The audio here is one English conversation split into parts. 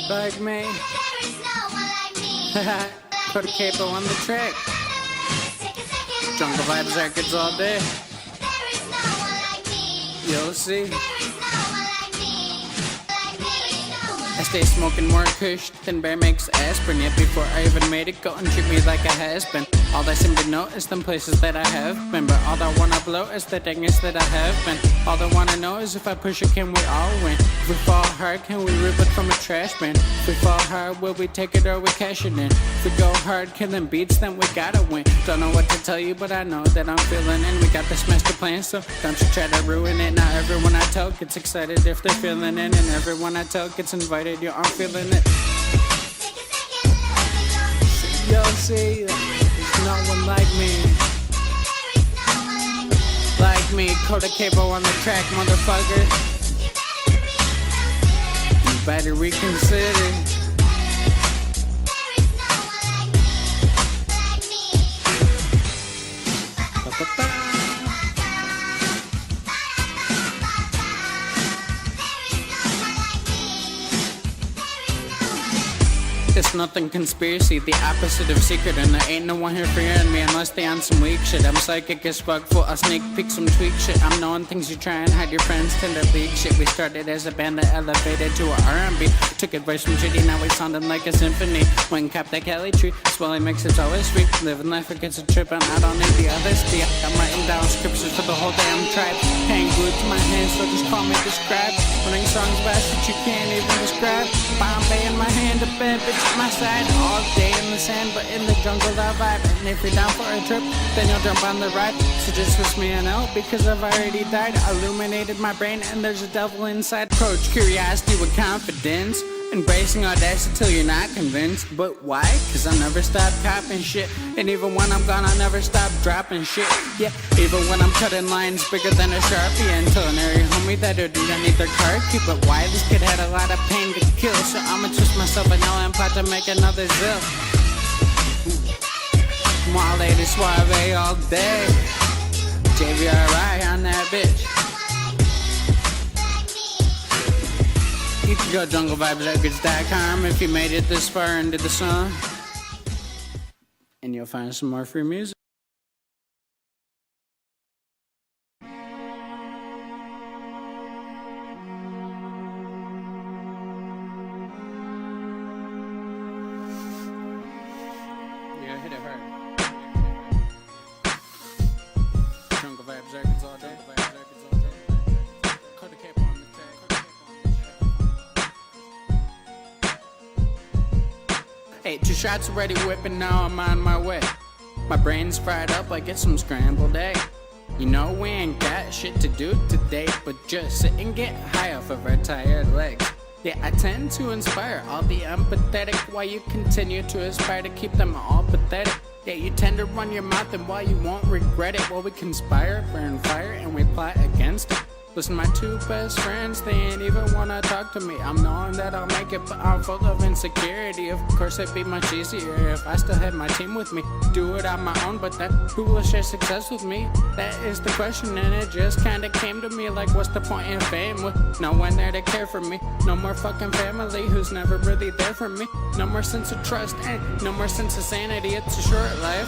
like me. Koda Kapo on the track. Jungle Vibes records all day. You'll see. I stay smoking more kush than Bear makes aspirin. Yet before I even made it, go and treat me like a has-been. All I seem to know is them places that I have been, but all I wanna blow is the dingus that I have been. All I wanna know is if I push it, can we all win? If we fall hard, can we rip it from a trash bin? If we fall hard, will we take it or we cash it in? If we go hard, killing beats, then we gotta win. Don't know what to tell you, but I know that I'm feeling it. We got this master plan, so don't you try to ruin it. Not everyone I tell gets excited if they're feeling it, and everyone I tell gets invited. Yo, I'm feeling it. Yo, see, there's no one like me. Like me, Koda Kapo on the track, motherfucker. You better reconsider. It's nothing conspiracy, the opposite of secret. And there ain't no one here fearing me unless they on some weak shit. I'm psychic as fuck, full of sneak peek, some tweak shit. I'm knowing things you try and hide, your friends tend to leak shit. We started as a band that elevated to a R&B. Took advice from Chitty, now we sounding like a symphony. Went cap that Cali tree, swelling makes it always sweet. Living life against a trip and I don't need the other speed. I'm writing down scriptures for the whole damn tribe. Hang glued to my hands, so just call me described. Running songs fast that you can't even describe. Bombay in my hand, a bad bitch at my side. All day in the sand, but in the jungle I vibe. And if you're down for a trip, then you'll jump on the ride. So just wish me an out because I've already died. Illuminated my brain and there's a devil inside. Approach curiosity with confidence. Embracing audacity till you're not convinced. But why? Cause I'll never stop copping shit. And even when I'm gone, I'll never stop dropping shit. Yeah, even when I'm cutting lines bigger than a Sharpie. Until an area homie that would need their car key. But why? This kid had a lot of pain to kill. So I'ma twist myself and now I'm about to make another zill. More lady suave all day. JVRI on that bitch. You can go junglevibesrecords.com if you made it this far into the song. And you'll find some more free music. Yeah, hit it hard. Jungle Vibes Records all day. Koda Kapo on the track. Hey, 2 shots already whipping, now I'm on my way. My brain's fried up like it's some scrambled egg. You know we ain't got shit to do today, but just sit and get high off of our tired legs. Yeah, I tend to inspire all the empathetic while you continue to aspire to keep them all pathetic. Yeah, you tend to run your mouth and while you won't regret it, while we conspire, burn fire, and we plot against it. Listen, my 2 best friends, they ain't even wanna talk to me. I'm knowing that I'll make it, but I'm full of insecurity. Of course, it'd be much easier if I still had my team with me. Do it on my own, but then who will share success with me? That is the question, and it just kinda came to me like, what's the point in fame with no one there to care for me? No more fucking family who's never really there for me. No more sense of trust, and no more sense of sanity. It's a short life,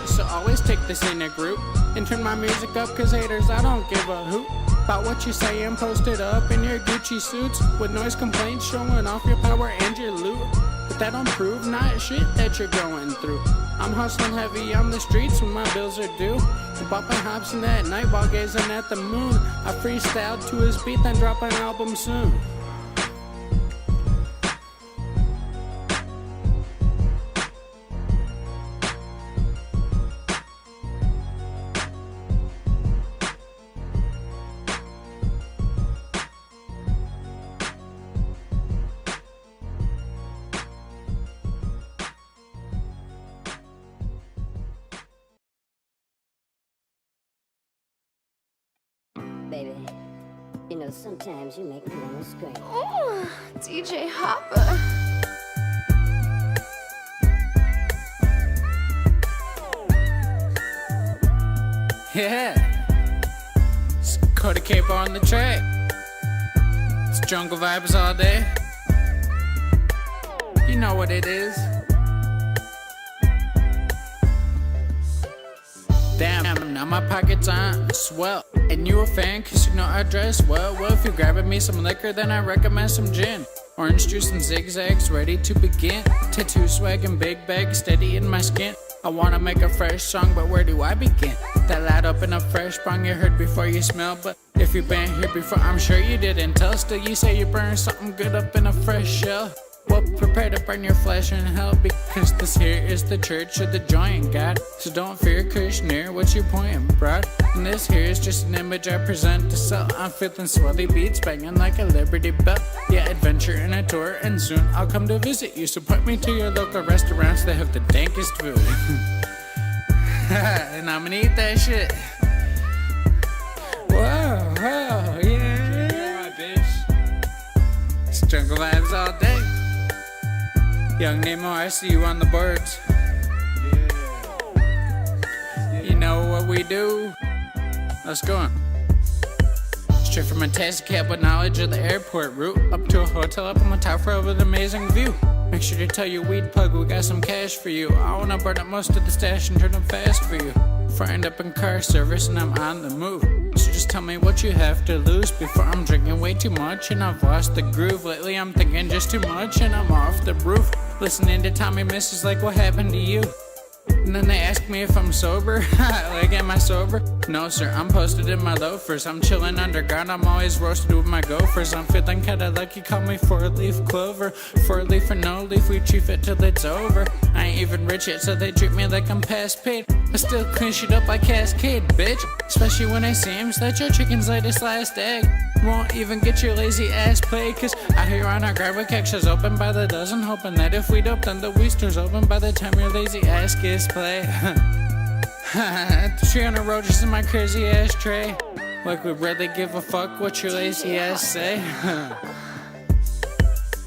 so always take this in a group and turn my music up, cause haters, I don't give a hoot about what you say and post it up in your Gucci suits with noise complaints showing off your power and your loot. But that don't prove not shit that you're going through. I'm hustling heavy on the streets when my bills are due. I'm popping hops in that night while gazing at the moon. I freestyled to his beat, then drop an album soon. Baby, you know, sometimes you make me wanna scream. Oh, DJ Hopper. Yeah, it's Koda Kapo on the track. It's jungle vibes all day. You know what it is. Damn, now my pockets aren't swell. And you a fan cause you know I dress well. Well, if you're grabbing me some liquor, then I recommend some gin. Orange juice and zigzags ready to begin. Tattoo swag and big bag steady in my skin. I wanna make a fresh song, but where do I begin? That light up in a fresh bong you heard before you smell. But if you've been here before, I'm sure you didn't tell. Still you say you burn something good up in a fresh shell. Well, prepare to burn your flesh in hell, because this here is the church of the joint God. So don't fear Kushner, what's your point, bro? And this here is just an image I present to sell. I'm feeling swelly beats banging like a Liberty Bell. Yeah, adventure in a tour, and soon I'll come to visit you. So point me to your local restaurants that have the dankest food. And I'm gonna eat that shit. Whoa, whoa, yeah. It's jungle vibes all day. Young Nemo, I see you on the boards. You know what we do? Let's go on. Straight from a taxi cab with knowledge of the airport route up to a hotel up on the top floor with an amazing view. Make sure to tell your weed plug we got some cash for you. I wanna burn up most of the stash and turn them fast for you. Before I end up in car service and I'm on the move. So just tell me what you have to lose before I'm drinking way too much and I've lost the groove. Lately I'm thinking just too much and I'm off the roof. Listening to Tommy Misses like what happened to you? And then they ask me if I'm sober. Like, am I sober? No, sir, I'm posted in my loafers. I'm chilling underground, I'm always roasted with my gophers. I'm feeling kinda lucky, call me 4-leaf clover. 4-leaf or no leaf, we chief it till it's over. I ain't even rich yet, so they treat me like I'm past paid. I still clean shit up like Cascade, bitch. Especially when I seems that your chicken's laid its last egg. Won't even get your lazy ass played, cause out here on our grab with cactus open by the dozen. Hoping that if we dope, then the Weester's open by the time your lazy ass gets played. 300 roaches in my crazy ass tray. Like we really give a fuck what your lazy ass say.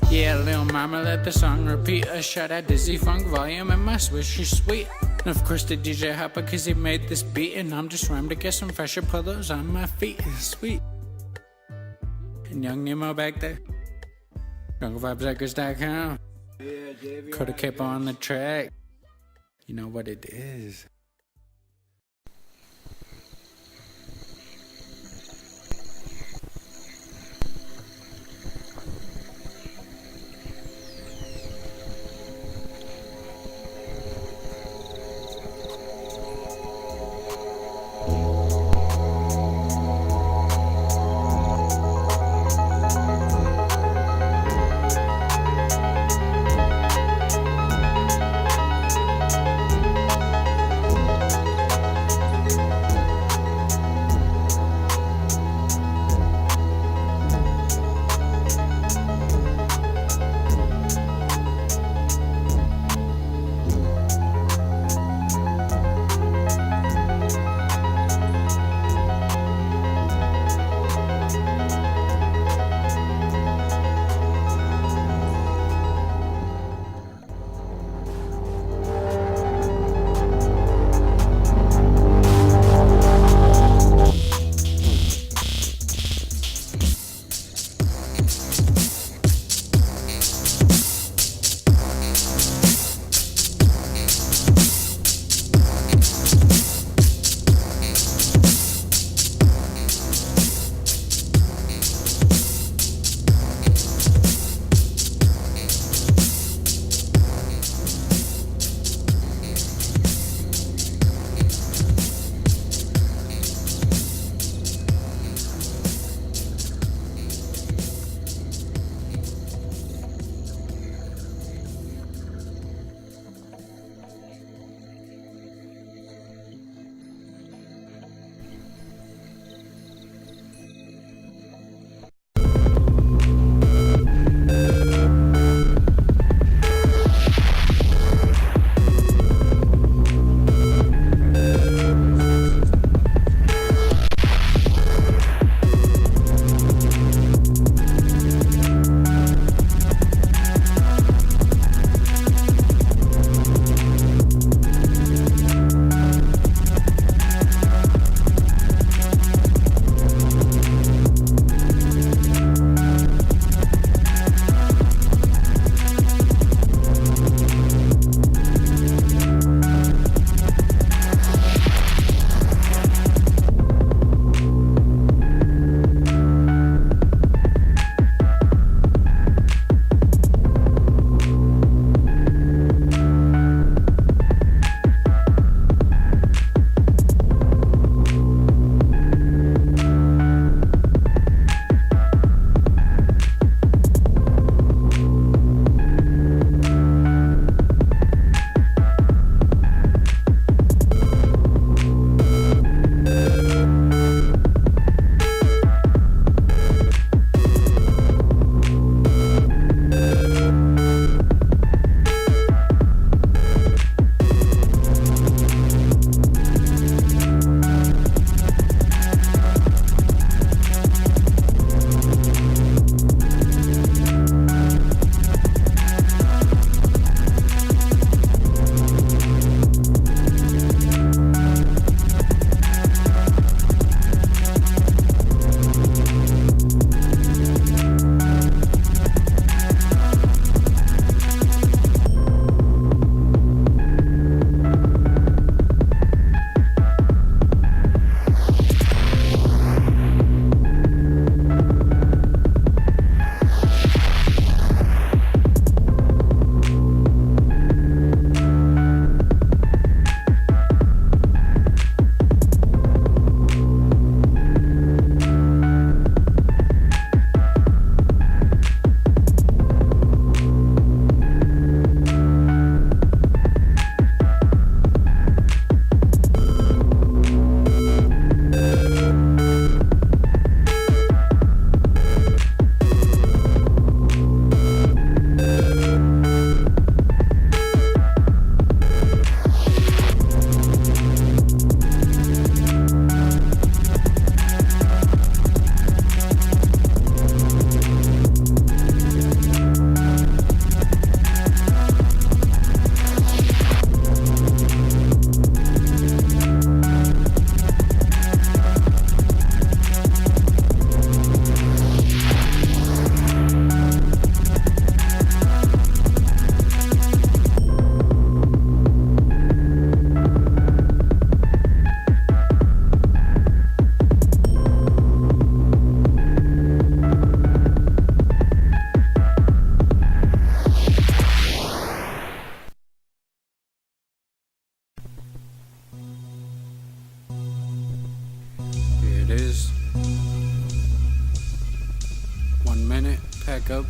Yeah, little mama, let the song repeat. A shot at Dizzy Funk volume and my swish is sweet. And of course the DJ Hopper cause he made this beat. And I'm just rhymed to get some fresher pillows on my feet. Sweet. And young Nemo back there. JungleVibesRecords.com. Yeah, JVRI. Koda Kapo on the track. You know what it is.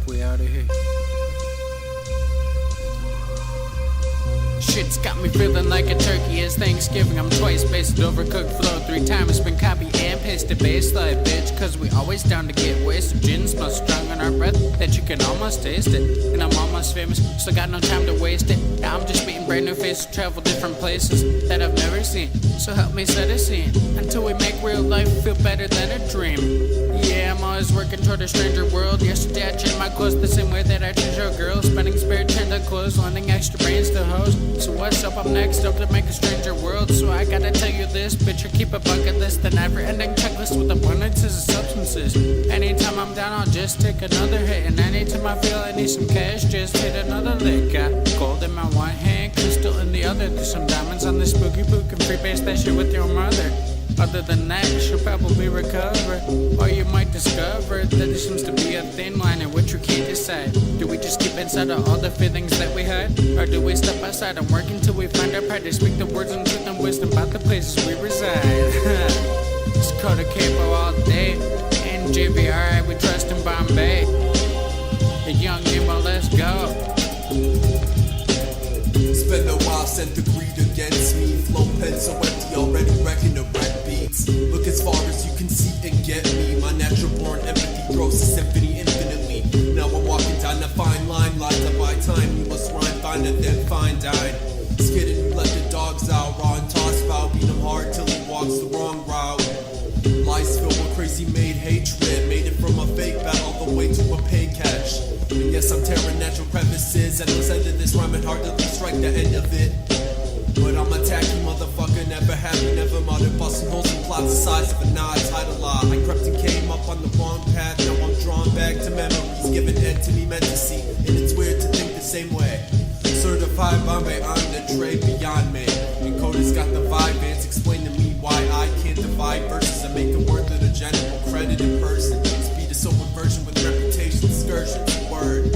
we out of here. Shit's got me feeling like a turkey. It's Thanksgiving, I'm twice basted, overcooked flow 3 times. Been copy and pasted base like bitch, cause we always down to get wasted. Gin smells strong on our breath that you can almost taste it. And I'm almost famous, so got no time to waste it. Now I'm just meeting brand new faces, travel different places that I've never seen. So help me set a scene until we make real life feel better than a dream. Yeah, I'm always working toward a stranger world. Yesterday I changed my clothes the same way that I change our girls. Spending spare change on clothes, lending extra brains to hoes. So what's up, I'm next up to make a stranger world. So I gotta tell you this, bitch, I keep a bucket list, the never-ending checklist with abundances of substances. Anytime I'm down, I'll just take another hit. And anytime I feel I need some cash, just hit another lick. Got gold in my one hand, crystal in the other. There's some diamonds on this spooky book and freebase that shit with your mother. Other than that, she'll probably recover. Or you might discover that there seems to be a thin line in which we can't decide. Do we just keep inside of all the feelings that we hide? Or do we step outside and work until we find our pride to speak the words and truth and wisdom about the places we reside? It's Koda Kapo all day. And JVRI, we trust in Bombay. The young Nemo, let's go. It's been a while since the greed against me. Flow pen so empty, already wrecking the red beats. Look as far as you can see and get me. My natural born empathy throws a symphony infinitely. Now I'm walking down the fine line, locked up by time. You must rhyme finer than fine dine. Skidding, you let the dogs out, raw and toss foul. Beat him hard till he walks the wrong route. Lies filled with crazy made hatred. Made it from a fake battle all the way to a pay catch. And yes, I'm tearing natural crevices. At the end of this rhyme, and hard to strike the end of it. But I'm a tacky motherfucker, never happy, never muttered. Busting holes in plots the size of a knot, title law. I crept and came up on the wrong path. Now I'm drawn back to memories, given head to me meant to see. And it's weird to think the same way. Certified Bombay on the tray beyond me. And Koda's got the vibe, Vance explain to me why I can't divide verses and make it worth of the general credit in person. Speed is open version with reputation excursions. Word.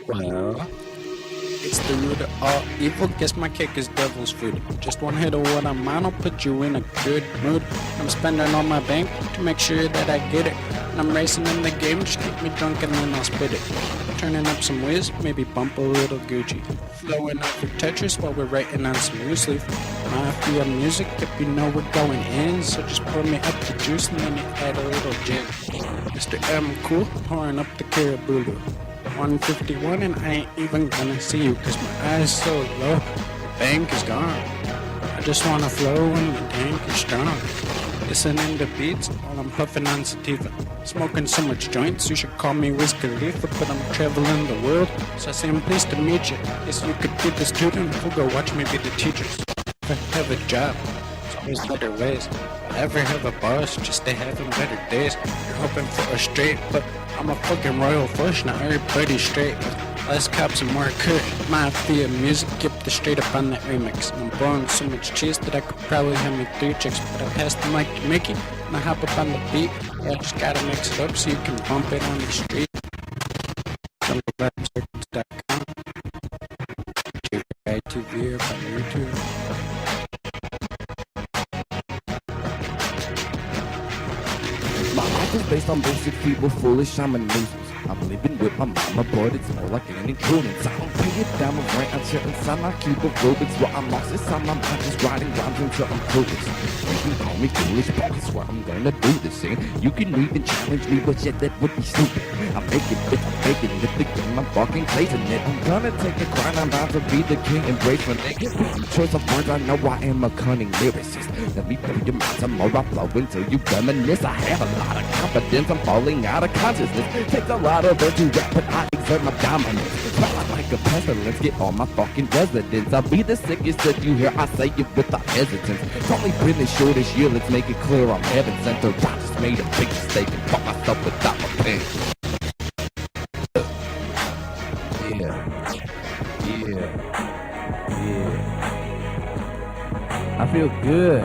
Well, it's the root of all evil. Guess my kick is devil's food. Just one hit of what I'm on, I'll put you in a good mood. I'm spending all my bank to make sure that I get it. And I'm racing in the game, just keep me drunk and then I'll spit it. Turning up some whiz, maybe bump a little Gucci. Flowing out for Tetris while we're writing on some loose leaf. Mafia music, if you know we're going in. So just pour me up the juice and then you add a little gin. Mr. M cool, pouring up the caribou. 151 and I ain't even gonna see you cause my eyes so low, the bank is gone. I just wanna flow when the tank is strong. Listening to beats while I'm puffing on sativa. Smoking so much joints, you should call me Whisk, but I'm traveling the world, so I say I'm pleased to meet you. Yes, you could be the student, who'll go watch me be the teacher. If I have a job, it's always better ways. If I ever have a boss, just to having better days. You're hoping for a straight, but I'm a fucking royal flush, now everybody's straight. Less cops and more kush. Mafia music, get the straight up on that remix. And I'm blowing so much cheese that I could probably have me 3 chicks. But I pass the mic to Mickey, and I hop up on the beat. Yeah, I just gotta mix it up so you can bump it on the street. JVRI.com. JVRI TV up on YouTube. My life is based on bullshit, people foolish, I'm a nuisance. I'm living with my mama, but it's more like an intrudence. I don't pay it down with rent, I'm chilling inside my Cuba Rubik's. What I'm lost inside my mind, just writing rhymes until I'm clueless. You can call me foolish, but it's what I'm gonna do this in. You can even challenge me, but yet that would be stupid. I'm making it, I'm making it, the game, I'm fucking blazing it. I'm gonna take a grind, I'm bound to be the king, embrace my nigga. Choice of words, I know I am a cunning lyricist. Let me blow your mind some more, I flow until you reminisce. I have a lot of confidence, I'm falling out of consciousness. Takes a lot of it to rap, but I exert my dominance. Smell like a pestilence, get all my fucking residents. I'll be the sickest that you hear, I say it without hesitance. It's only been as short this year, let's make it clear I'm heaven sent. I just made a big mistake and fuck myself without my pen. Yeah. I feel good.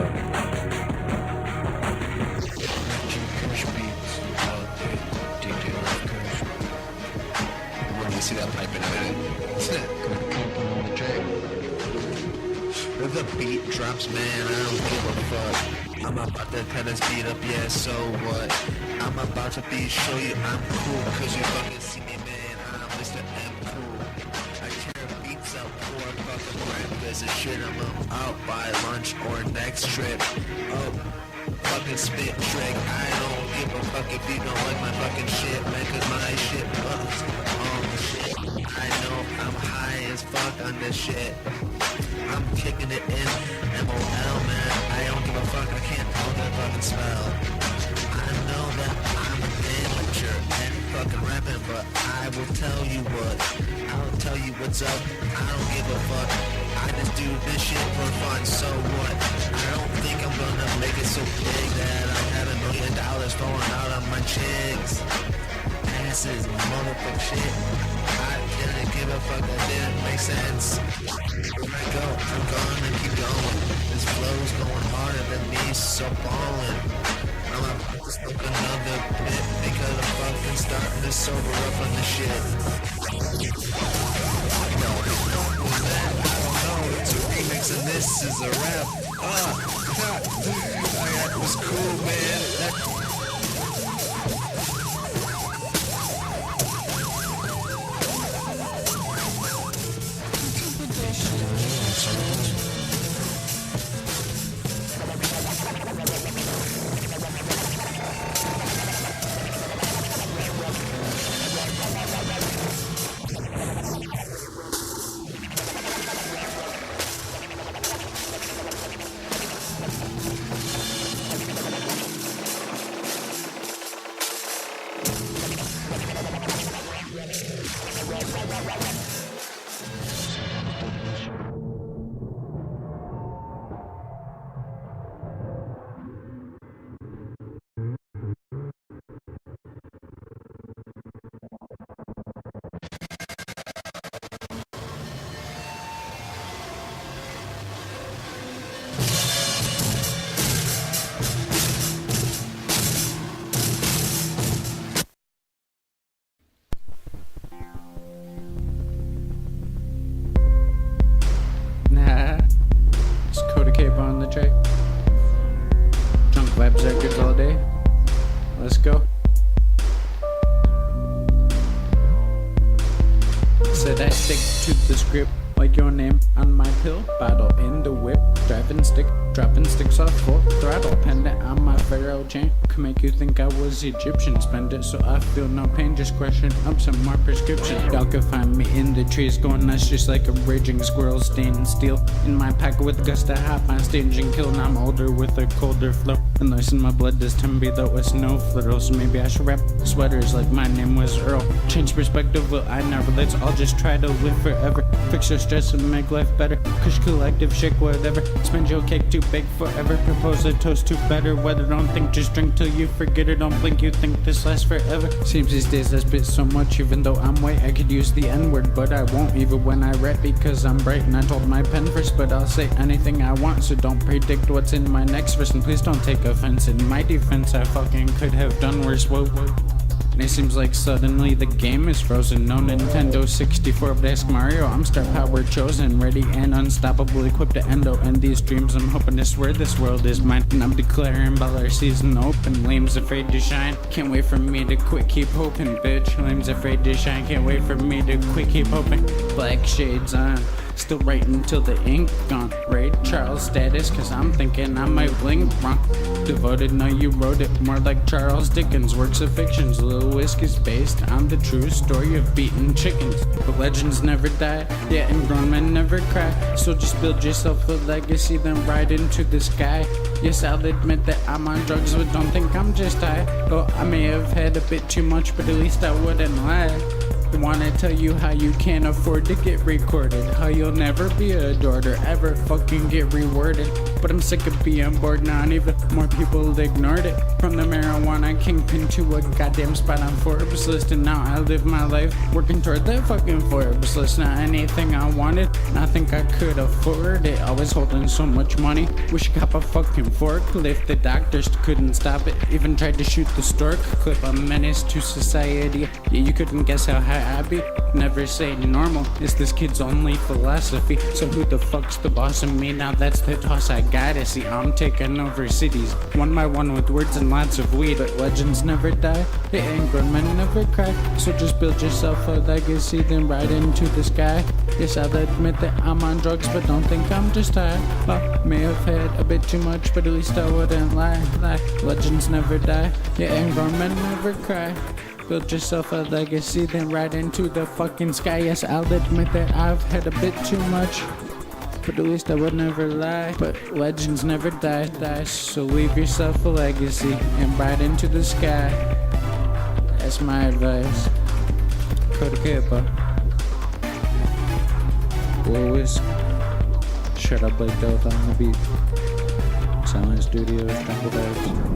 When you see that pipe in a minute, Koda Kapo on the track. If the beat drops, man, I don't give a fuck. I'm about to cut this beat up, yeah, so what? I'm about to show you I'm cool, cause you fucking see me, man, I'm Mr. M Cool. I tear beats up for fucking breakfast and shit, I'm out by lunch or next trip. Oh, fucking spit trick, I don't give a fuck if you don't like my fucking shit, man, cause my shit bugs. Shit, I know I'm high as fuck on this shit. I'm kicking it in MOL, man. I don't give a fuck, I can't hold that fucking spell. I know that I'm an amateur and fucking rapping, but I will tell you what. I'll tell you what's up. I don't give a fuck. I just do this shit for fun, so what? I don't think I'm gonna make it so big that I have $1 million falling out of my chicks. Asses, motherfucker shit. I didn't give a fuck, that didn't make sense. When I go, I'm gonna keep going. This flow's going harder than me, so ballin'. I'm about to smoke another bit because I'm fucking starting to sober up on this shit. No, it's a remix and this is a rap. That was cool, man. It's Koda Kapo on the track. Drunk Vibes Records all day. Let's go. Said I stick to the script like your name on my pill bottle in the whip. Driving stick, dropping sticks off full throttle. Pendant on my pharaoh chain could make you think I was Egyptian. Spend it so I feel no pain, just crushing up some more prescription. Y'all can find me in the trees going nuts just like a raging squirrel, staining steel in my pack with guts to hop on stage and kill. And I'm older with a colder flow and less in my blood this tembe though it's no flittle. So maybe I should rap sweaters like my name was Earl. Change perspective, well I never. Let's all just try to live forever. Fix your stress and make life better. Kush collective, shake whatever. Spend your cake too big forever. Propose a toast to better weather. Don't think, just drink till you forget it. Don't blink, you think this lasts forever. Seems these days I spit so much, even though I'm white I could use the N-word, but I won't even when I rap because I'm bright. And I told my pen first, but I'll say anything I want, so don't predict what's in my next verse. And please don't take offense. In my defense, I fucking could have done worse. Whoa, whoa. And it seems like suddenly the game is frozen. No Nintendo 64, but ask Mario. I'm star power chosen, ready and unstoppable, equipped to endo. And these dreams, I'm hoping to swear this world is mine. And I'm declaring Baller season open. Lame's afraid to shine. Can't wait for me to quit, keep hoping, bitch. Lame's afraid to shine. Can't wait for me to quit, keep hoping. Black shades on. Still writing till the ink gone. Ray Charles status, cause I'm thinking I might blink wrong. Devoted, no you wrote it more like Charles Dickens. Works of fictions, Little Whisk is based on the true story of beaten chickens. But legends never die, yeah, and grown men never cry. So just build yourself a legacy, then ride into the sky. Yes, I'll admit that I'm on drugs, but don't think I'm just high. Oh, I may have had a bit too much, but at least I wouldn't lie. Wanna tell you how you can't afford to get recorded, how you'll never be adored or ever fucking get rewarded. But I'm sick of being bored now, and even more people ignored it. From the marijuana kingpin to a goddamn spot on Forbes list, and now I live my life working toward that fucking Forbes list. Not anything I wanted, and I think I could afford it. Always holding so much money, wish I got a fucking forklift. The doctors couldn't stop it, even tried to shoot the stork clip. A menace to society, yeah, you couldn't guess how high I'd be. Never say normal, it's this kid's only philosophy. So who the fuck's the boss of me? Now that's the toss I gotta see. I'm taking over cities, one by one with words and lots of weed. But legends never die, they ain't grown men never cry. So just build yourself a legacy, then ride into the sky. Yes, I'll admit that I'm on drugs, but don't think I'm just high. Well, may have had a bit too much, but at least I wouldn't lie. Legends never die, yeah, and grown men never cry. Build yourself a legacy, then ride into the fucking sky. Yes, I'll admit that I've had a bit too much, but at least I would never lie. But legends never die. So leave yourself a legacy and ride into the sky. That's my advice. Koda Kapo. Whisk. Shut up like Doth on the beat. Silent Studios, Jungle Vibes.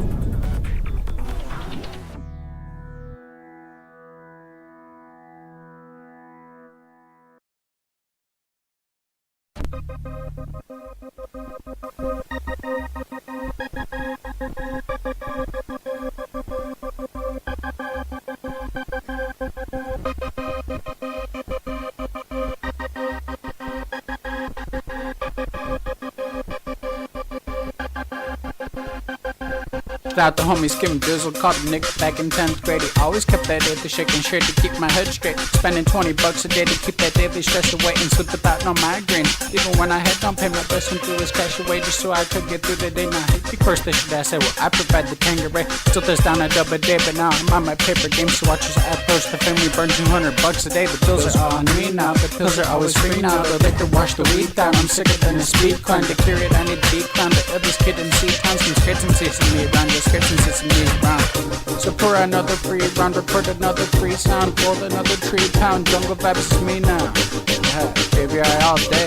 Shout out the homies, Kim Dizzle, called a nigga back in 10th grade. He always kept that at the shaking shirt to keep my head straight. Spending $20 a day to keep that daily stress away and sleep without no migraine. Even when I had don't pay my best, him threw his cash away just so I could get through the day. Now, of course, they should ask, well, I provide the Tangeray. Still thirst down a double day, but now I'm on my paper game. So watch as I approach the family, burn $200 a day. The bills are all on me now, the pills are always free now. The liquor wash the weed down, I'm sicker than a speed climb. To clear it, I need to decline. The others kid and see tons, some skits and see some me around. Skits and see some me around. So pour another free round, record another free sound, roll another tree pound. Jungle Vibes is me now. Yeah, JVRI all day.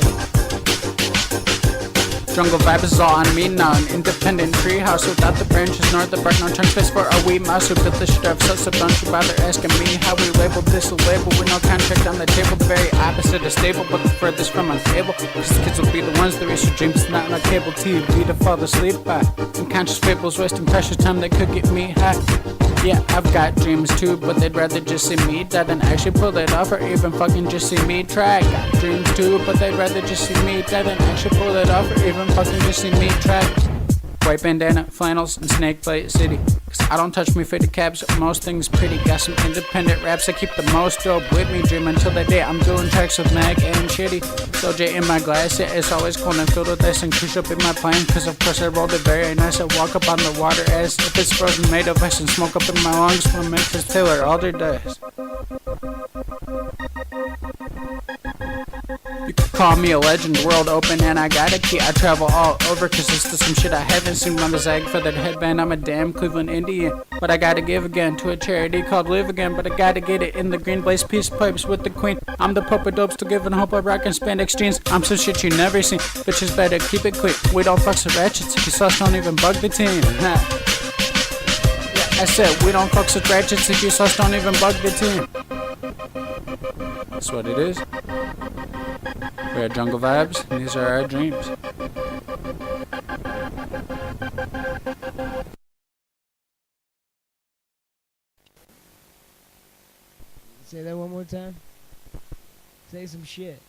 Jungle Vibes is all on me now. An independent treehouse without the branches nor the bark. No turn space for a wee mouse who built the shit up. So don't you bother asking me how we label this a label with no contract on the table. Very opposite of stable, but the furthest from unstable. Cause the kids will be the ones that raise your dreams, not on cable TV to fall asleep by. Unconscious fables wasting precious time that could get me high. Yeah, I've got dreams too, but they'd rather just see me die than actually pull it off, or even fucking just see me try. Got dreams too, but they'd rather just see me die than actually pull it off, or even fucking just see me try. White bandana, flannels, and Snakebite City. Cause I don't touch me faded cabs, most things pretty. Got some independent raps, I keep the most dope with me. Dream until the day I'm doing tracks with Mac and Shitty. Soja in my glass, yeah, it's always cold and filled with ice. And cruise up in my plane, cause of course I rolled it very nice. I walk up on the water as if it's frozen, made of ice. And smoke up in my lungs from Memphis Taylor Alder dice. You could call me a legend, world open, and I got a key. I travel all over, cause it's still some shit I haven't seen. On the zag for that headband, I'm a damn Cleveland Indian. But I gotta give again to a charity called Live Again. But I gotta get it in the green blaze peace pipes with the queen. I'm the Pope of Dope, still giving hope of rockin' spandex jeans. I'm some shit you never seen, bitches better keep it quick. We don't fuck with ratchets, if you sauce don't even bug the team. Yeah, I said we don't fuck with ratchets, if you sauce don't even bug the team. That's what it is. We are Jungle Vibes, and these are our dreams. Say that one more time. Say some shit.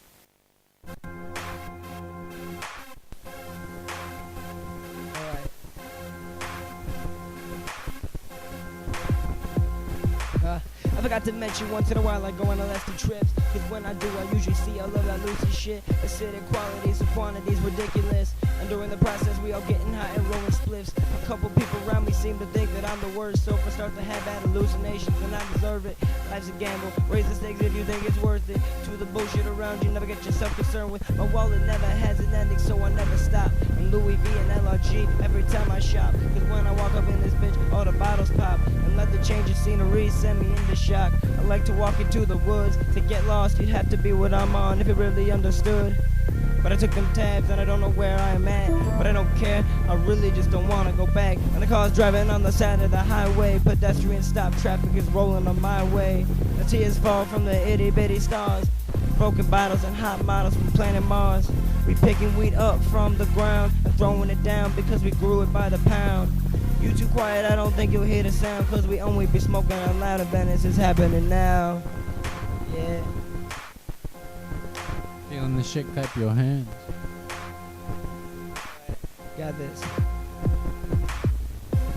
Alright. I forgot to mention once in a while I go on elastic trips. Cause when I do I usually see all of that loosey shit. Acidic qualities and quantities ridiculous. And during the process we all getting high and rolling spliffs. A couple people around me seem to think that I'm the worst. So if I start to have bad hallucinations then I deserve it. Life's a gamble, raise the stakes if you think it's worth it. To the bullshit around you, never get yourself concerned with. My wallet never has an ending so I never stop. And from Louis V and LRG every time I shop. Cause when I walk up in this bitch, all the bottles pop. And let the change of scenery send me into shock. I like to walk into the woods. To get lost, you'd have to be what I'm on if you really understood. But I took them tabs and I don't know where I am at. But I don't care, I really just don't wanna go back. And the car's driving on the side of the highway. Pedestrians stop, traffic is rolling on my way. The tears fall from the itty bitty stars. Broken bottles and hot models from planet Mars. We picking weed up from the ground and throwing it down because we grew it by the pound. You too quiet, I don't think you'll hear the sound. Cause we only be smoking out loud and Venice is happening now. Yeah. Feeling the shit, clap your hands. Got this.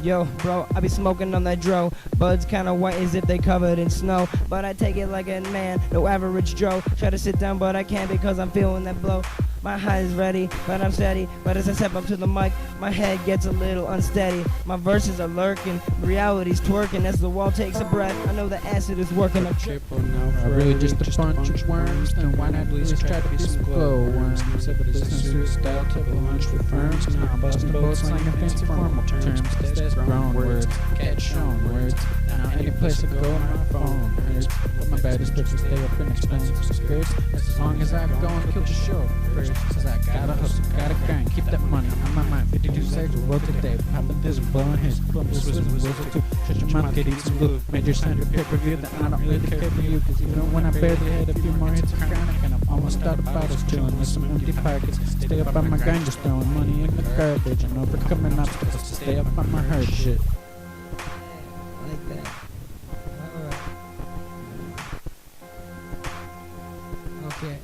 Yo, bro, I be smoking on that dro. Buds kinda white as if they covered in snow. But I take it like a man, no average Joe. Try to sit down, but I can't because I'm feeling that blow. My high is ready, but I'm steady. But as I step up to the mic, my head gets a little unsteady. My verses are lurking, reality's twerking. As the wall takes a breath, I know the acid is working. I'm tripping now. Are really just a bunch of worms? Then why not at least try to be some glow worms? Instead of business suit style, typical lunch with firms. Now I'm busting boats, slanging fancy formal terms. That's grown words, cat shown words. Now any place I go, my phone hurts. But my baddest tips to stay up in expensive skirts. As long as I go and kill the show first. Cause I gotta hustle, gotta grind, keep that money on my mind. 52 seconds, roll today, popping this, blowing his, blowing this, whistle too. Shut your mouth, get eat some glue. Major sign of pay-per-view that I don't really care for you. Cause even when I barely had a few more hits of chronic, and I'm almost out of bottles chilling with some empty pockets. Stay up on my grind, just throwing money in the garbage and overcoming obstacles to stay up on my hard shit. Like that. Alright. Okay.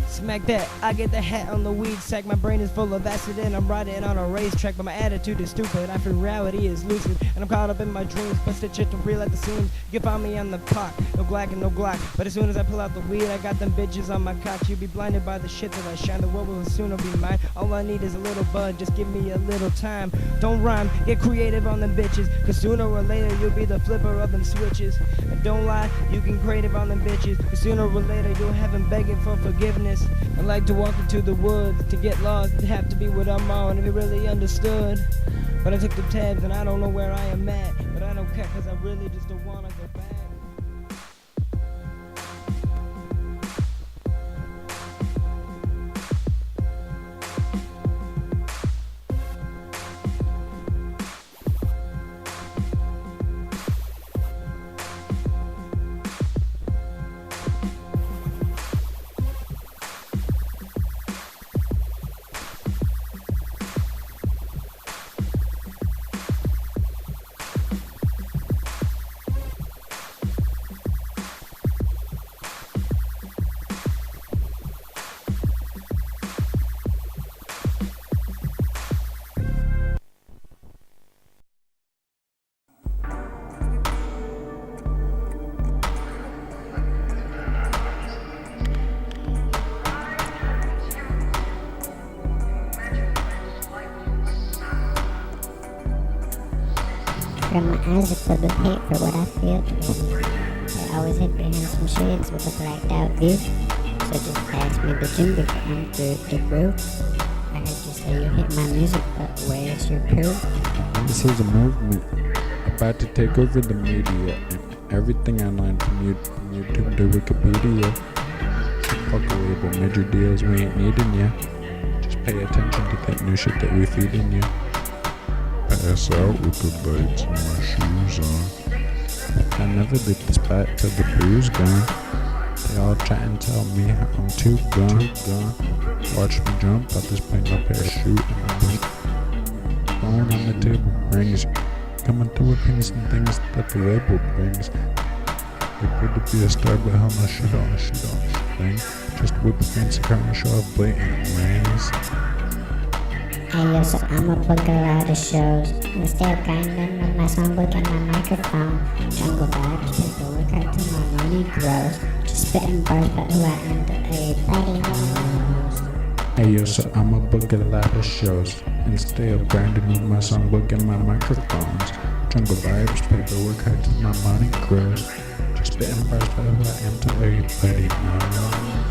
Smack that, I get the hat on the weed sack. My brain is full of acid and I'm riding on a racetrack. But my attitude is stupid, I feel reality is lucid. And I'm caught up in my dreams, busted shit to real at the seams. You can find me on the pot, no black and no glock. But as soon as I pull out the weed, I got them bitches on my cock. You be blinded by the shit that I shine, the world will sooner be mine. All I need is a little bud, just give me a little time. Don't rhyme, get creative on them bitches. Cause sooner or later you'll be the flipper of them switches. And don't lie, you can creative on them bitches. Cause sooner or later you'll have them begging for forgiveness. I like to walk into the woods. To get lost, it'd have to be what I'm on if you really understood. But I took the tabs and I don't know where I am at. But I don't care cause I really just don't wanna go back. From my eyes are filled with hate for what I feel. I always hid behind some shades with a blacked out view. So just pass me the gym before I'm through the roof. I heard you say you hit my music, but where's your proof? This is a movement about to take over the media and everything online from YouTube to Wikipedia. So fuck a label, major deals, we ain't needing ya. Just pay attention to that new shit that we feeding you. Pass out with the lights and my shoes on. I never leave the spot till the booze gone. They all try and tell me how I'm too gone. Watch me jump out this plane, no parachute, and I'm phone on the table rings. Coming through with things and things that the label brings. It good to be a star, but how much shit on thing. Just whip a fancy car and show off blatant rings. Hey yo, so I'ma book a lot of shows. And stay up grinding with my songbook and my microphone. Jungle vibes, people work hard till my money grows. Just spitting bars about who I am to everybody knows. Hey yo, so I'ma book a lot of shows. And stay up grinding with my songbook and my microphones. Jungle vibes, people work hard till my money grows. Just spitting bars about who I am to everybody knows.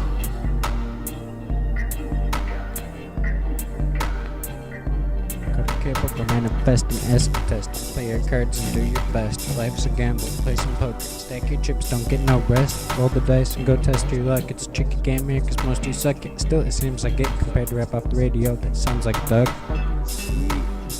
capable, manifesting, essence testing. Play your cards and do your best. Life's a gamble, play some poker. Stack your chips, don't get no rest. Roll the dice and go test your luck. It's a tricky game here, cause most of you suck it. Still, it seems like it compared to rap off the radio. That sounds like Doug.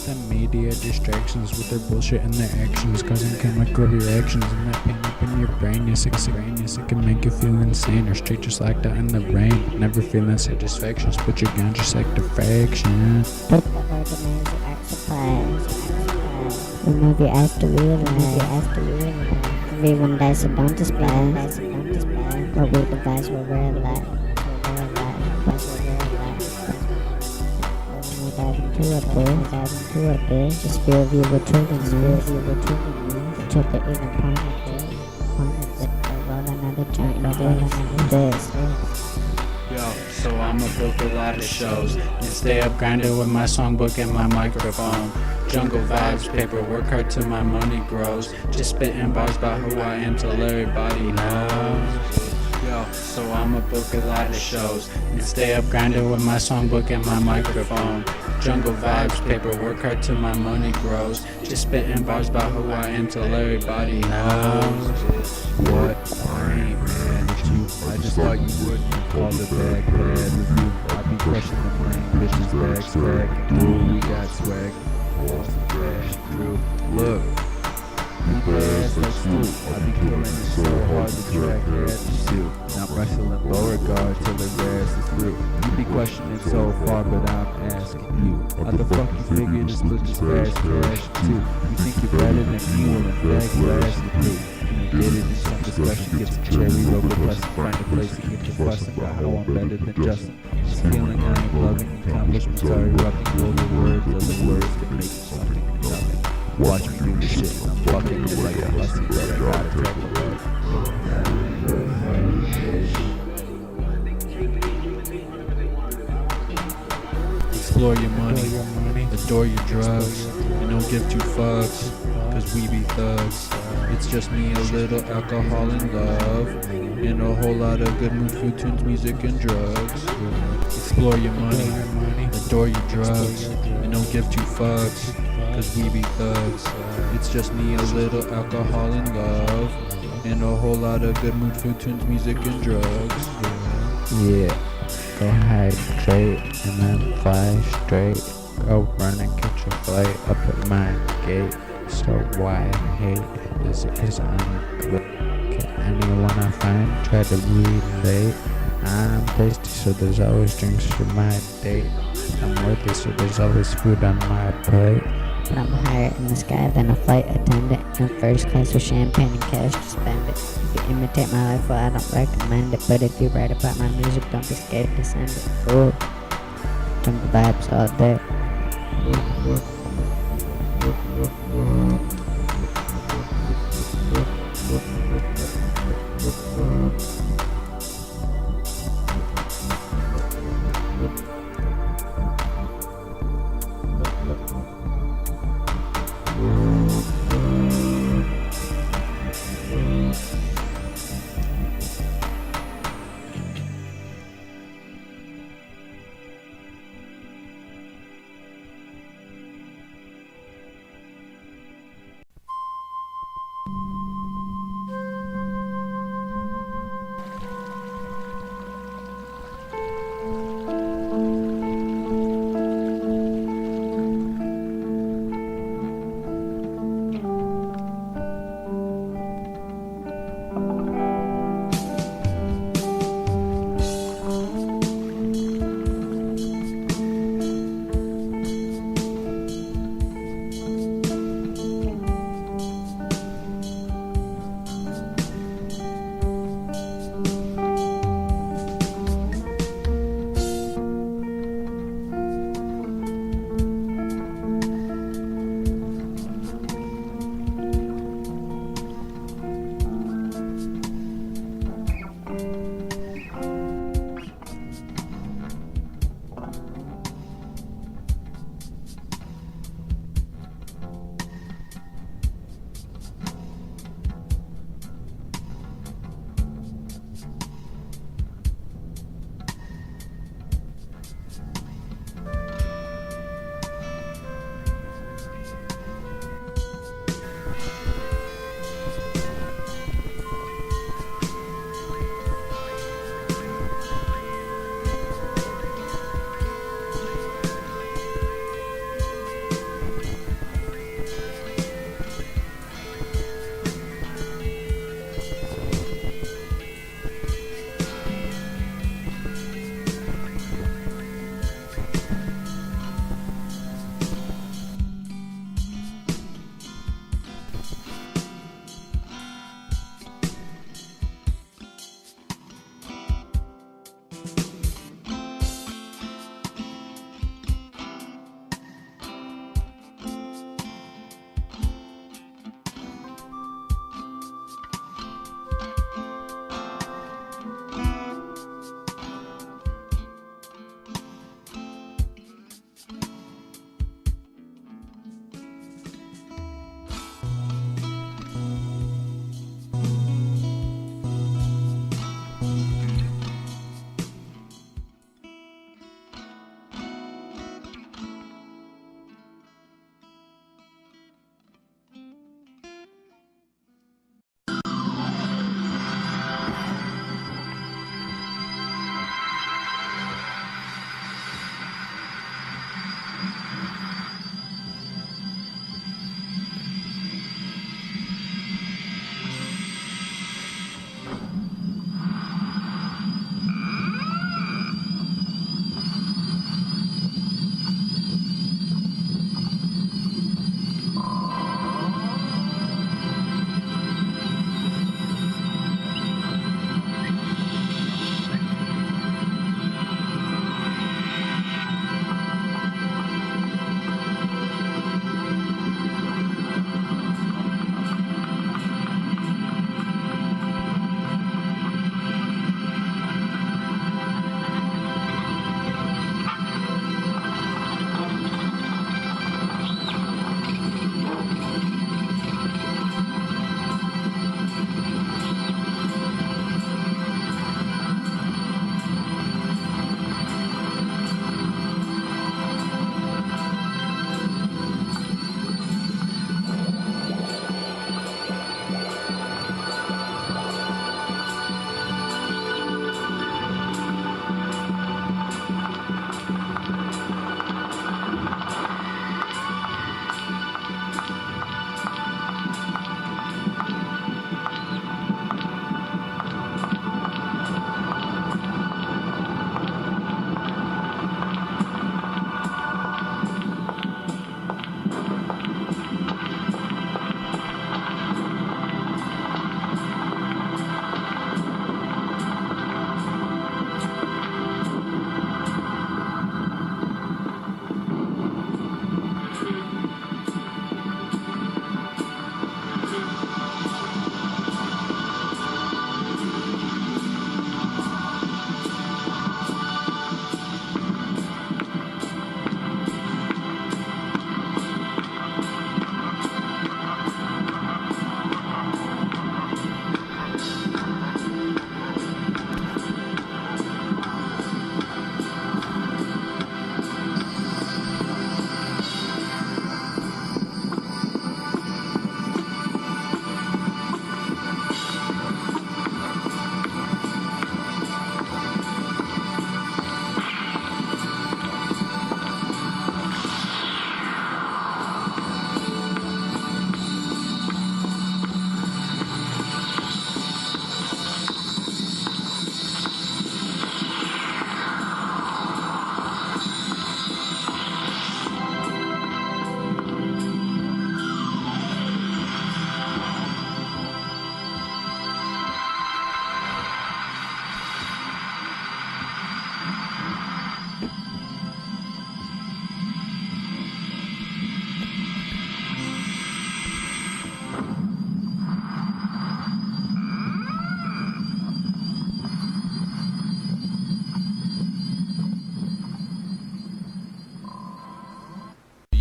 The media distractions with their bullshit and their actions, causing chemical reactions, and that pain up in your brain is extraneous. It can make you feel insane or straight just locked out in the rain. Never feeling satisfaction, split your gun just like diffraction. Put the organizer at supplies. Remove your ass to realize. Everyone dies, so don't despise. What we devise will realize. Dive into a bit, just feel the returning move. Took it even pointed it. Roll another joint, this. Yo, so I'ma book a lot of shows and stay up grinding with my songbook and my microphone. Jungle vibes, paper, work hard till my money grows. Just spitting bars about who I am till everybody knows. Yo, so I'ma book a lot of shows and stay up grinding with my songbook and my microphone. Jungle vibes, paper, work hard till my money grows. Just spitting bars about who I am till everybody knows. What? I ain't mad at you. I just thought you wouldn't call it back bad with you. I be crushing the lane, bitches back, swag. Ooh, we got swag. Cash, true. Look. Beat their ass like Snoop. I be killing it so hard to track their ass to shoot. Now wrestling lower guard till their ass is through. You be questioning so far, but I'm asking you. How the fuck you figure to split this fast cash too? You think you're better than me, well in fact you're asking me. You get it in some discussion, get some cherry rubber plus find a place to get to fussing about how I'm better than Justin. This feeling I ain't loving, accomplishments are erupting. Golden words are the words that make something into nothing. Watch me do this shit, I'm fucking it like a hussy, but I gotta take a look. Explore your money, adore your drugs, and don't give two fucks, cause we be thugs. It's just me, a little alcohol and love, and a whole lot of good mood, food, tunes, music, and drugs. Explore your money, adore your drugs, and don't give two fucks, cause we be thugs. It's just me, a little alcohol and love, and a whole lot of good mood, food, tunes, music, and drugs. Yeah, go hydrate and then fly straight. Go run and catch a flight up at my gate. So why I hate? Is it cause I'm good? Can anyone I find try to relate? I'm tasty, so there's always drinks for my date. I'm worthy, so there's always food on my plate. But I'm higher in the sky than a flight attendant. In first class with champagne and cash to spend it. If you imitate my life, well, I don't recommend it. But if you write about my music, don't be scared to send it. Ooh, jungle vibes all day.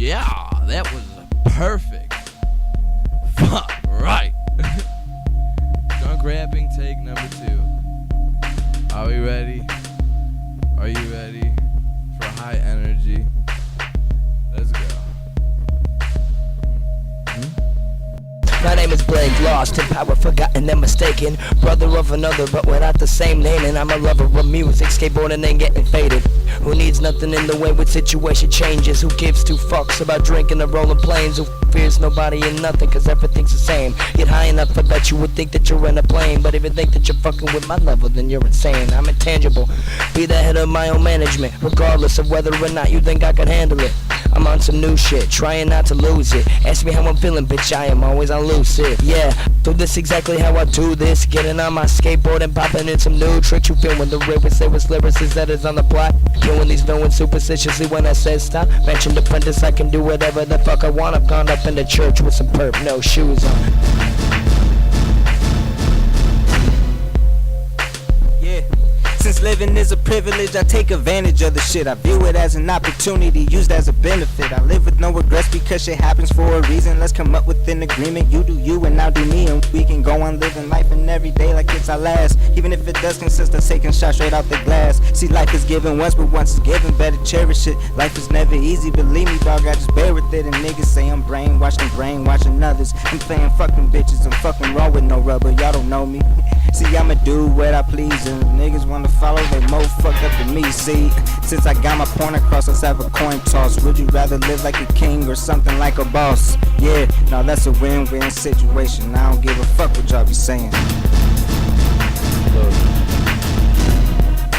Yeah, that was perfect. Fuck, right. Drunk rapping, take number 2. Are we ready? Are you ready for high energy? Let's go. My name is Blake, lost in power, forgotten and mistaken. Brother of another, but without the same name. And I'm a lover of music, skateboarding and getting faded. Who needs nothing in the way when situation changes? Who gives 2 fucks about drinking and rolling planes? Who fears nobody and nothing, cause everything's the same. Get high enough for that you would think that you're in a plane. But if you think that you're fucking with my level, then you're insane. I'm intangible, be the head of my own management, regardless of whether or not you think I can handle it. I'm on some new shit, trying not to lose it. Ask me how I'm feeling, bitch, I am always on lucid. Yeah, so this exactly how I do this. Getting on my skateboard and popping in some new tricks. You feel when the realest lyricist that is on the block. Killing these villains superstitiously when I said stop. Mentioned apprentice, I can do whatever the fuck I want. I've gone up in the church with some perp, no shoes on. Since living is a privilege, I take advantage of the shit. I view it as an opportunity, used as a benefit. I live with no regrets because shit happens for a reason. Let's come up with an agreement. You do you and I'll do me, and we can go on living life and every day like it's our last. Even if it does consist of taking shots straight out the glass. See, life is given once, but once it's given, better cherish it. Life is never easy, believe me, dog, I just bear with it. And niggas say I'm brainwashing others. I'm playing fucking bitches, I'm fucking wrong with no rubber, y'all don't know me. See, I'ma do what I please, and niggas wanna follow, they more fucked up than me. See, since I got my point across, let's have a coin toss. Would you rather live like a king or something like a boss? Yeah, no, that's a win-win situation. I don't give a fuck what y'all be saying. Look,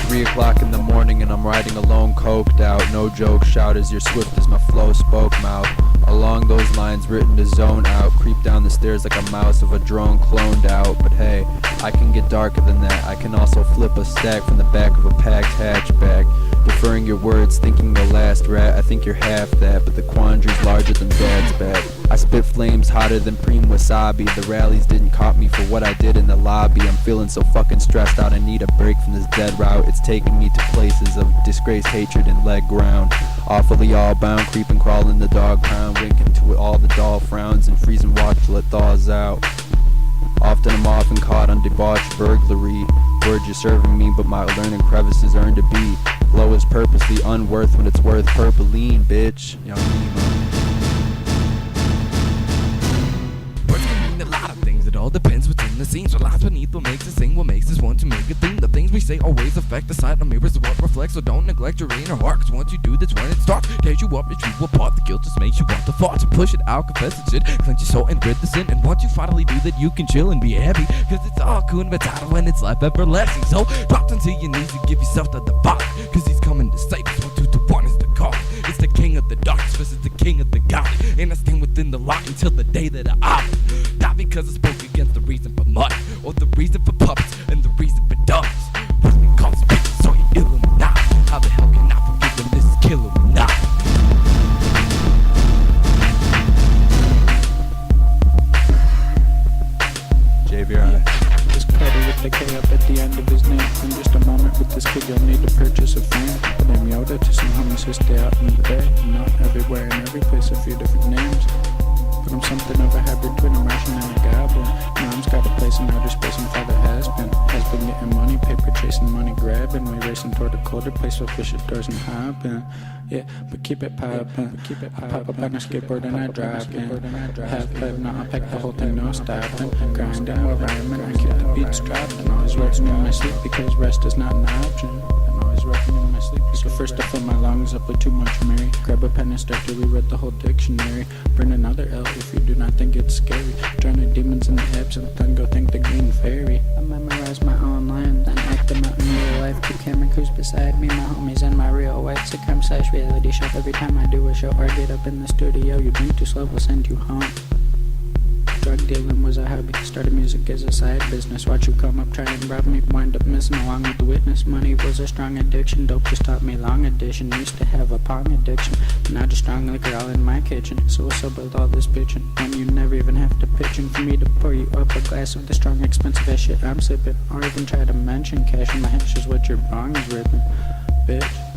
3 o'clock in the morning and I'm riding alone, coked out. No joke, shout as you're swift as my flow spoke mouth. Along those lines, written to zone out. Creep down the stairs like a mouse of a drone cloned out. But hey, I can get darker than that. I can also flip a stack from the back of a packed hatchback. Deferring your words, thinking the last rat. I think you're half that, but the quandary's larger than dad's back. I spit flames hotter than preem wasabi. The rallies didn't caught me for what I did in the lobby. I'm feeling so fucking stressed out, I need a break from this dead route. It's taking me to places of disgrace, hatred, and leg ground. Awfully all bound, creep and crawl in the dog pound. Winking to all the doll frowns and freezing watch till it thaws out. Often I'm often caught on debauched burglary. Words you're serving me, but my learning crevices earned a beat. Flow is purposely unworth when it's worth purpleine, bitch. Young Nemo. Words can mean a lot of things, it all depends what's in the scene. So lies beneath what makes us sing, what makes us want to make a theme. The things we say always affect the sight of mirrors of what reflects. So don't neglect your inner heart, cause once you do, that's when it starts. Tears you up, it chews you apart, the guilt just makes you want the thoughts. So push it out, confess the shit, cleanse your soul and rid the sin. And once you finally do that, you can chill and be happy, cause it's all kun matata when it's life everlasting. So drop onto your knees and give yourself to the vibe, cause he's coming to save us. 1, 2, 2, 1 is the call. It's the king of the darkness versus the king of the god. And I stand within the light until the day that I not because I spoke against the reason for mud, or the reason for puppets, and the reason for dogs. What we call speakers, so you Illuminati. How the hell can I forgive them? This is killer or not? JVRI. Just Koda with the K up at the end of his name. In just a moment with this kid, you'll need to purchase a frame. But I'm Yoda to some homies who stay out in the day. I'm not everywhere in every place, a few different names. But I'm something of a hybrid twin, a Martian and a goblin. Mom's got a place in outer space and father has been getting money, paper chasing, money grabbing. We racing toward a colder place with fish at doors and hopping. Yeah, but keep it poppin'. I pop up on a skateboard and I drop in. Half pipe, now I pack the whole thing, no stopping. Grinding while rhyming, I keep the beats dropping. Always working in my sleep because rest is not an option. I'm always working in my sleep. So first I fill my lungs up with too much Mary. Grab a pen and start to reread the whole dictionary. Burn another L if you do not think it's scary. Drown the demons in the absinthe, then go thank the green fairy. I memorize my own lines, then act them out in real life. Keep camera crews beside me, my homies and my real wife. Sitcom/reality show every time I do a show or get up in the studio. You drink too slow, we'll send you home. Drug dealing was a hobby, started music as a side business. Watch you come up, try and rob me, wind up missing along with the witness. Money was a strong addiction, dope just taught me long addition. Used to have a pong addiction, but now just strong liquor all in my kitchen. So what's up with all this bitching? When you never even have to pitch in for me to pour you up a glass of the strong expensive ass shit I'm sipping. Or even try to mention cash in my hash is what your bong is ripping, bitch.